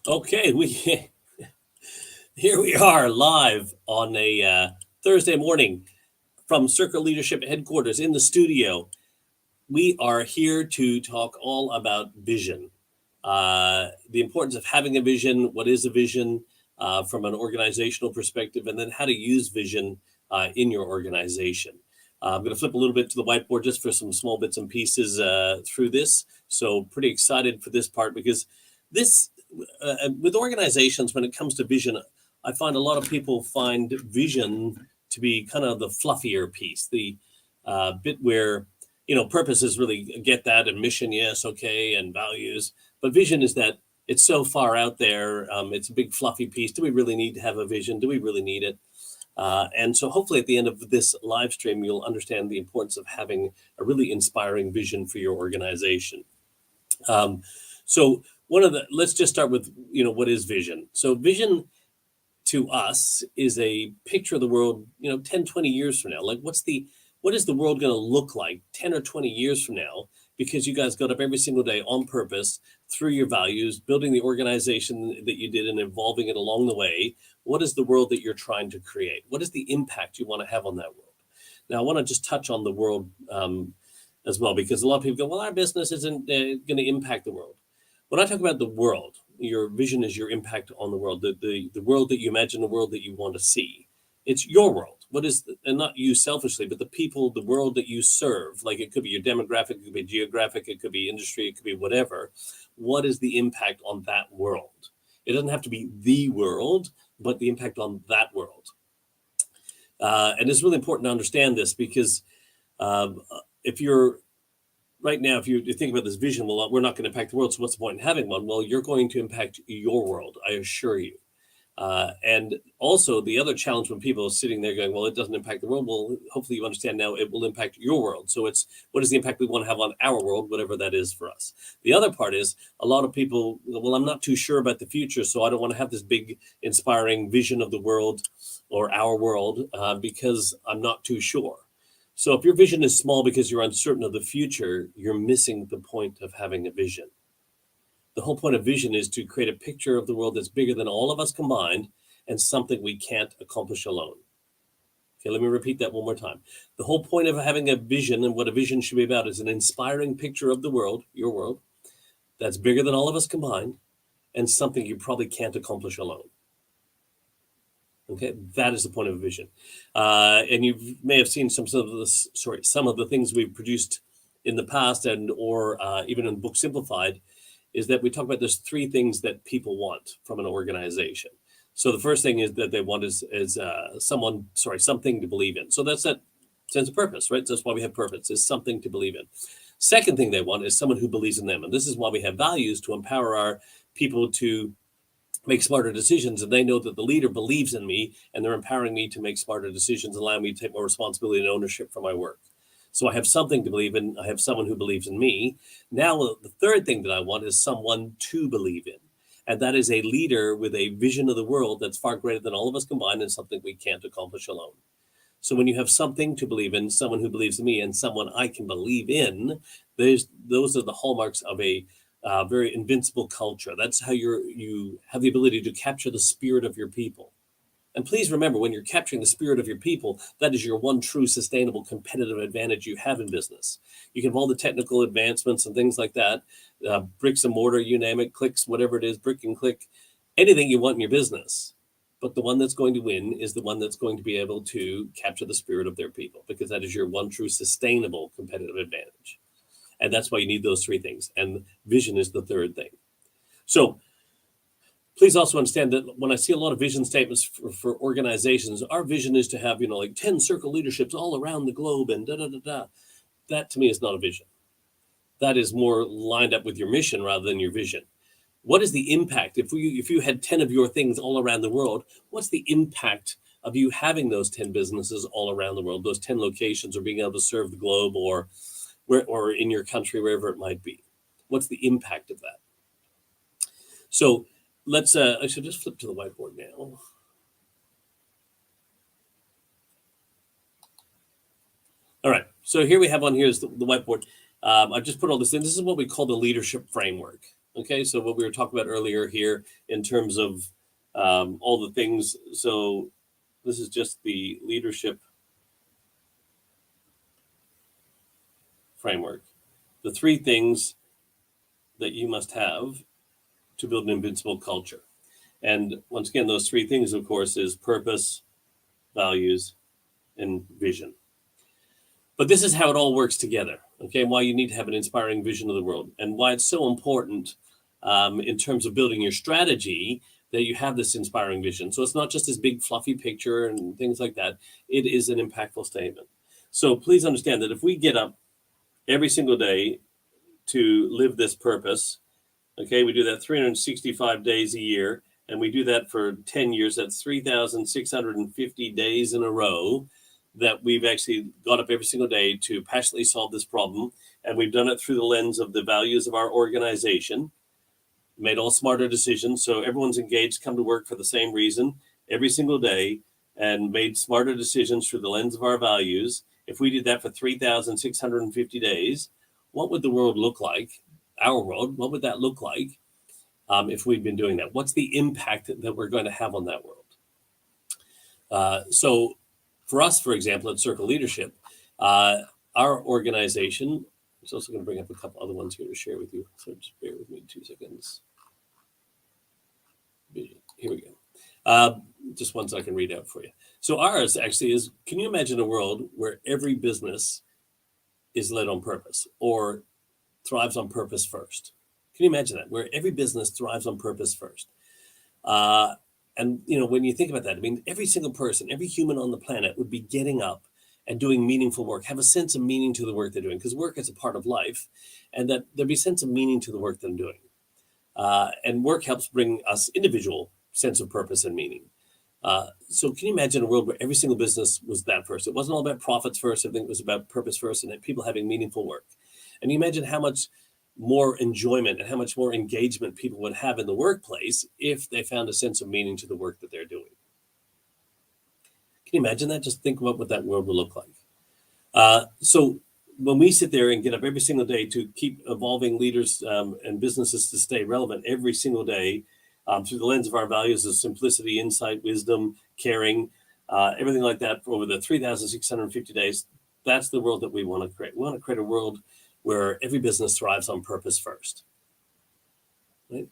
Okay, we here we are live on a Thursday morning from Circle Leadership headquarters in the studio. We are here to talk all about vision, the importance of having a vision, what is a vision from an organizational perspective, and then how to use vision in your organization. I'm going to flip a little bit to the whiteboard just for some small bits and pieces through this. So pretty excited for this part because this, with organizations, when it comes to vision, I find a lot of people find vision to be kind of the fluffier piece, the bit where purpose is really get that, and mission, yes, okay, and values. But vision is that it's so far out there. It's a big fluffy piece. Do we really need to have a vision? Do we really need it? And so hopefully at the end of this live stream, you'll understand the importance of having a really inspiring vision for your organization. So let's just start with, what is vision? So vision to us is a picture of the world, 10, 20 years from now. Like what is the world going to look like 10 or 20 years from now? Because you guys got up every single day on purpose through your values, building the organization that you did and evolving it along the way. What is the world that you're trying to create? What is the impact you want to have on that world? Now, I want to just touch on the world as well, because a lot of people go, well, our business isn't going to impact the world. When I talk about the world, your vision is your impact on the world, the world that you imagine, the world that you want to see. It's your world. And not you selfishly, but the people, the world that you serve. Like it could be your demographic, it could be geographic, it could be industry, it could be whatever. What is the impact on that world? It doesn't have to be the world, but the impact on that world. And it's really important to understand this because if you're right now, if you think about this vision, well, we're not going to impact the world, so what's the point in having one? Well, you're going to impact your world, I assure you. And also the other challenge when people are sitting there going, well, it doesn't impact the world. Well, hopefully you understand now it will impact your world. So it's what is the impact we want to have on our world, whatever that is for us. The other part is a lot of people, well, I'm not too sure about the future, so I don't want to have this big inspiring vision of the world or our world because I'm not too sure. So if your vision is small because you're uncertain of the future, you're missing the point of having a vision. The whole point of vision is to create a picture of the world that's bigger than all of us combined and something we can't accomplish alone. Okay, let me repeat that one more time. The whole point of having a vision and what a vision should be about is an inspiring picture of the world, your world, that's bigger than all of us combined and something you probably can't accomplish alone. Okay, that is the point of a vision. And you may have seen some of the things we've produced in the past or even in the book Simplified, is that we talk about there's three things that people want from an organization. So the first thing is that they want is something to believe in. So that's that sense of purpose, right? So that's why we have purpose, is something to believe in. Second thing they want is someone who believes in them. And this is why we have values, to empower our people to make smarter decisions. And they know that the leader believes in me and they're empowering me to make smarter decisions, allowing me to take more responsibility and ownership for my work. So I have something to believe in. I have someone who believes in me. Now, the third thing that I want is someone to believe in. And that is a leader with a vision of the world that's far greater than all of us combined and something we can't accomplish alone. So when you have something to believe in, someone who believes in me, and someone I can believe in, those are the hallmarks of a very invincible culture. That's how you have the ability to capture the spirit of your people. And please remember, when you're capturing the spirit of your people, that is your one true sustainable competitive advantage you have in business. You can have all the technical advancements and things like that, bricks and mortar, you name it, clicks, whatever it is, brick and click, anything you want in your business. But the one that's going to win is the one that's going to be able to capture the spirit of their people, because that is your one true sustainable competitive advantage. And that's why you need those three things. And vision is the third thing. So please also understand that when I see a lot of vision statements for organizations, our vision is to have, like 10 circle leaderships all around the globe and da-da-da-da. That to me is not a vision. That is more lined up with your mission rather than your vision. What is the impact? If you had 10 of your things all around the world, what's the impact of you having those 10 businesses all around the world, those 10 locations, or being able to serve the globe or in your country, wherever it might be? What's the impact of that? So let's, I should just flip to the whiteboard now. All right, so here we have on here is the whiteboard. I've just put all this in. This is what we call the leadership framework. Okay, so what we were talking about earlier here in terms of all the things. So this is just the leadership framework. The three things that you must have to build an invincible culture. And once again, those three things, of course, is purpose, values, and vision. But this is how it all works together, okay? Why you need to have an inspiring vision of the world, and why it's so important in terms of building your strategy that you have this inspiring vision. So it's not just this big fluffy picture and things like that. It is an impactful statement. So please understand that if we get up every single day to live this purpose, okay, we do that 365 days a year, and we do that for 10 years. That's 3,650 days in a row that we've actually got up every single day to passionately solve this problem. And we've done it through the lens of the values of our organization, made all smarter decisions. So everyone's engaged, come to work for the same reason every single day, and made smarter decisions through the lens of our values. If we did that for 3,650 days, what would the world look like? Our world, what would that look like if we'd been doing that? What's the impact that we're going to have on that world? So for us, for example, at Circle Leadership, our organization, I'm also going to bring up a couple other ones here to share with you. So just bear with me 2 seconds. Here we go. Just ones I can read out for you. So ours actually is, can you imagine a world where every business is led on purpose or thrives on purpose first? Can you imagine that? Where every business thrives on purpose first. And, you know, when you think about that, I mean, every single person, every human on the planet would be getting up and doing meaningful work, have a sense of meaning to the work they're doing, because work is a part of life, and that there'd be a sense of meaning to the work they're doing. And work helps bring us individual sense of purpose and meaning. So can you imagine a world where every single business was that first? It wasn't all about profits first. Everything was about purpose first and people having meaningful work. And you imagine how much more enjoyment and how much more engagement people would have in the workplace if they found a sense of meaning to the work that they're doing. Can you imagine that? Just think about what that world would look like. So when we sit there and get up every single day to keep evolving leaders and businesses to stay relevant every single day through the lens of our values of simplicity, insight, wisdom, caring, everything like that for over the 3,650 days, that's the world that we want to create. We want to create a world where every business thrives on purpose first. Right?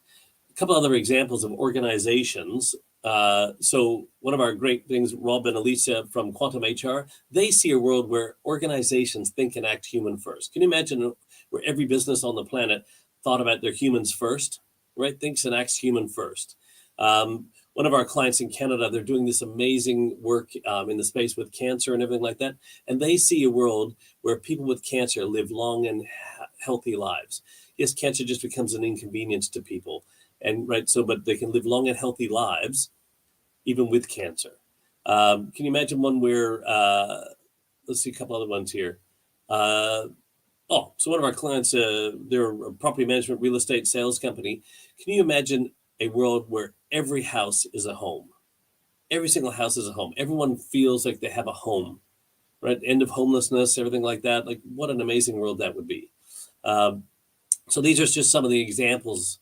A couple other examples of organizations. So one of our great things, Rob and Elisa from Quantum HR, they see a world where organizations think and act human first. Can you imagine where every business on the planet thought about their humans first, right? Thinks and acts human first. One of our clients in Canada, they're doing this amazing work in the space with cancer and everything like that. And they see a world where people with cancer live long and healthy lives. Yes, cancer just becomes an inconvenience to people. And right, so, but they can live long and healthy lives, even with cancer. Can you imagine one where, let's see a couple other ones here. So one of our clients, they're a property management real estate sales company. Can you imagine a world where every house is a home? Every single house is a home. Everyone feels like they have a home, right? End of homelessness, everything like that. Like what an amazing world that would be. So these are just some of the examples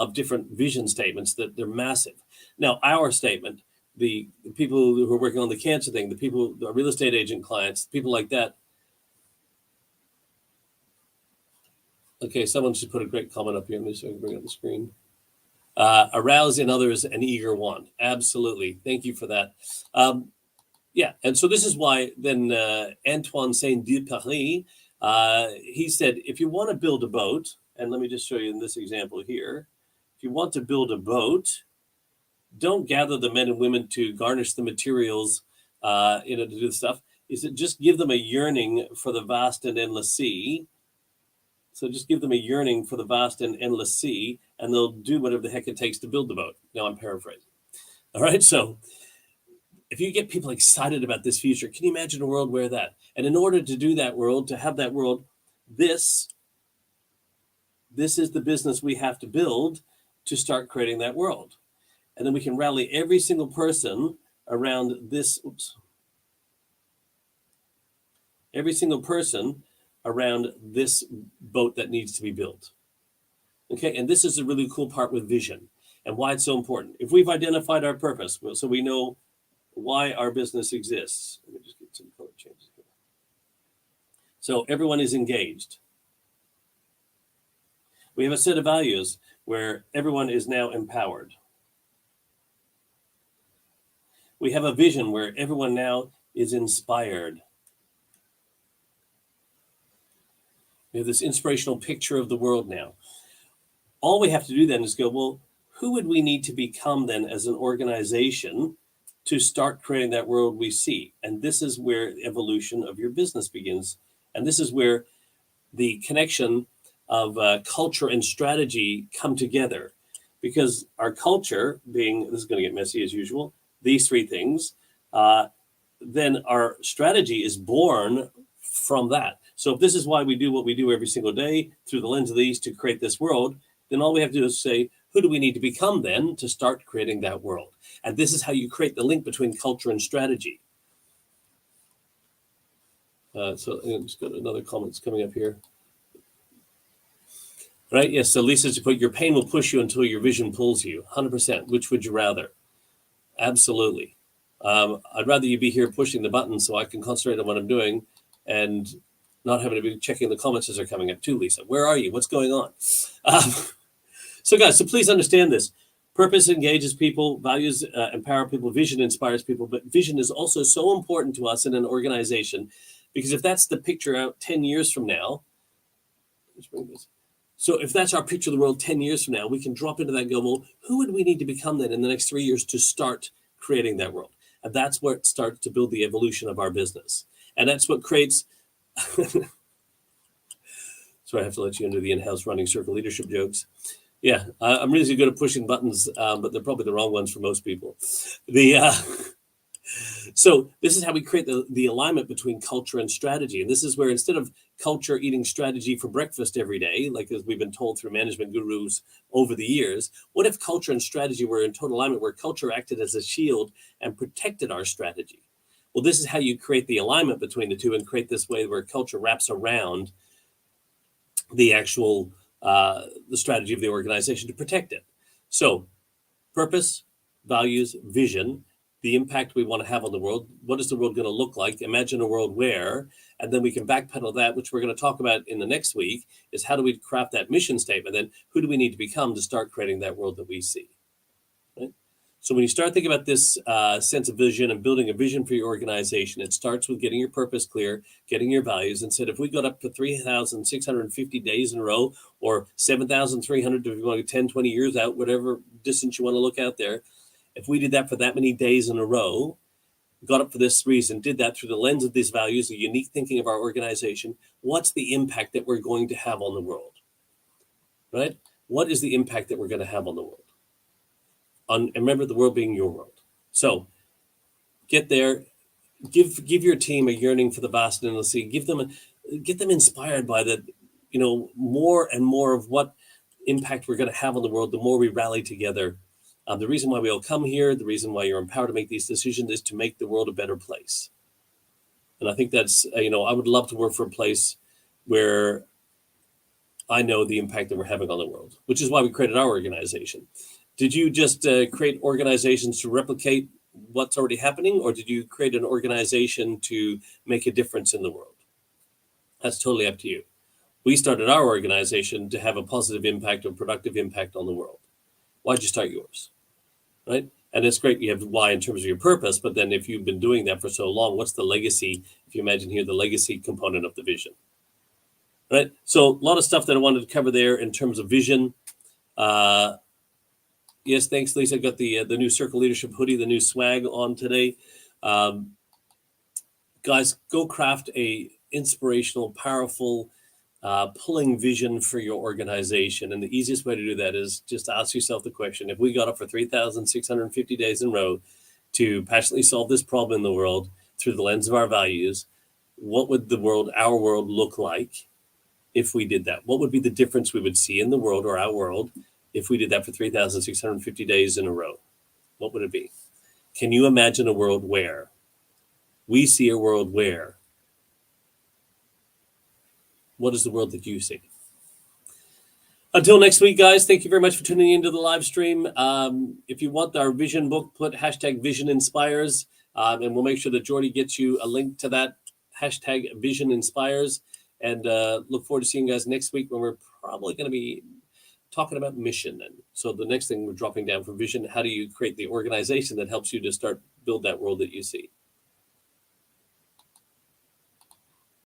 of different vision statements that they're massive. Now, our statement, the people who are working on the cancer thing, the real estate agent clients, people like that. Okay, someone should put a great comment up here. Let me see if I can bring it up the screen. Arouse in others an eager want. Absolutely. Thank you for that. Yeah, and so this is why then Antoine de Saint-Exupéry, he said, if you want to build a boat, and let me just show you in this example here, if you want to build a boat, don't gather the men and women to garnish the materials, to do the stuff. Is it just give them a yearning for the vast and endless sea. So just give them a yearning for the vast and endless sea, and they'll do whatever the heck it takes to build the boat. Now I'm paraphrasing. All right, so if you get people excited about this future, can you imagine a world where that? And in order to do that world, to have that world, this is the business we have to build to start creating that world. And then we can rally every single person around this, every single person around this boat that needs to be built. Okay, and this is a really cool part with vision and why it's so important. If we've identified our purpose, so we know why our business exists. Let me just get some color changes here. So everyone is engaged. We have a set of values where everyone is now empowered. We have a vision where everyone now is inspired. We have this inspirational picture of the world now. All we have to do then is go, well, who would we need to become then as an organization to start creating that world we see? And this is where the evolution of your business begins. And this is where the connection of culture and strategy come together. Because our culture being, this is going to get messy as usual, these three things, then our strategy is born from that. So if this is why we do what we do every single day through the lens of these to create this world, then all we have to do is say, who do we need to become then to start creating that world? And this is how you create the link between culture and strategy. So I just got another comment coming up here. Right, yes, so Lisa, to put your pain will push you until your vision pulls you, 100%. Which would you rather? Absolutely. I'd rather you be here pushing the button so I can concentrate on what I'm doing and not having to be checking the comments as they're coming up too, Lisa. Where are you? What's going on? So guys, so please understand this. Purpose engages people, values empower people, vision inspires people, but vision is also so important to us in an organization because if that's the picture out 10 years from now, let's bring this. So if that's our picture of the world 10 years from now, we can drop into that and go, well, who would we need to become then in the next 3 years to start creating that world? And that's what starts to build the evolution of our business. And that's what creates, so I have to let you into the in-house running circle leadership jokes. Yeah, I'm really good at pushing buttons, but they're probably the wrong ones for most people. So this is how we create the alignment between culture and strategy. And this is where instead of culture eating strategy for breakfast every day, like as we've been told through management gurus over the years, what if culture and strategy were in total alignment where culture acted as a shield and protected our strategy? Well, this is how you create the alignment between the two and create this way where culture wraps around the actual the strategy of the organization to protect it. So purpose, values, vision, the impact we want to have on the world. What is the world going to look like? Imagine a world where, and then we can backpedal that, which we're going to talk about in the next week, is how do we craft that mission statement? Then who do we need to become to start creating that world that we see? Right? So when you start thinking about this sense of vision and building a vision for your organization, it starts with getting your purpose clear, getting your values, and said, if we got up to 3,650 days in a row, or 7,300 if you want to 10, 20 years out, whatever distance you want to look out there, if we did that for that many days in a row, got up for this reason, did that through the lens of these values, the unique thinking of our organization, what's the impact that we're going to have on the world, right? What is the impact that we're going to have on the world? And remember, the world being your world. So get there, give your team a yearning for the vast and endless sea, get them inspired by the, more and more of what impact we're going to have on the world, the more we rally together. The reason why we all come here, the reason why you're empowered to make these decisions is to make the world a better place. And I think that's, I would love to work for a place where I know the impact that we're having on the world, which is why we created our organization. Did you just create organizations to replicate what's already happening, or did you create an organization to make a difference in the world? That's totally up to you. We started our organization to have a positive impact or productive impact on the world. Why'd you start yours? Right? And it's great you have why in terms of your purpose, but then if you've been doing that for so long, what's the legacy? If you imagine here, the legacy component of the vision. Right? So a lot of stuff that I wanted to cover there in terms of vision. Yes, thanks, Lisa. I got the new Circle Leadership hoodie, the new swag on today. Guys, go craft a inspirational, powerful, pulling vision for your organization. And the easiest way to do that is just ask yourself the question, if we got up for 3,650 days in a row to passionately solve this problem in the world through the lens of our values, what would our world look like if we did that? What would be the difference we would see in the world or our world if we did that for 3,650 days in a row? What would it be? Can you imagine a world where we see a world where? What is the world that you see? Until next week, guys, thank you very much for tuning into the live stream. If you want our vision book, put hashtag Vision Inspires, and we'll make sure that Jordy gets you a link to that hashtag Vision Inspires. And look forward to seeing you guys next week when we're probably going to be talking about mission. And so the next thing we're dropping down for vision, how do you create the organization that helps you to start build that world that you see?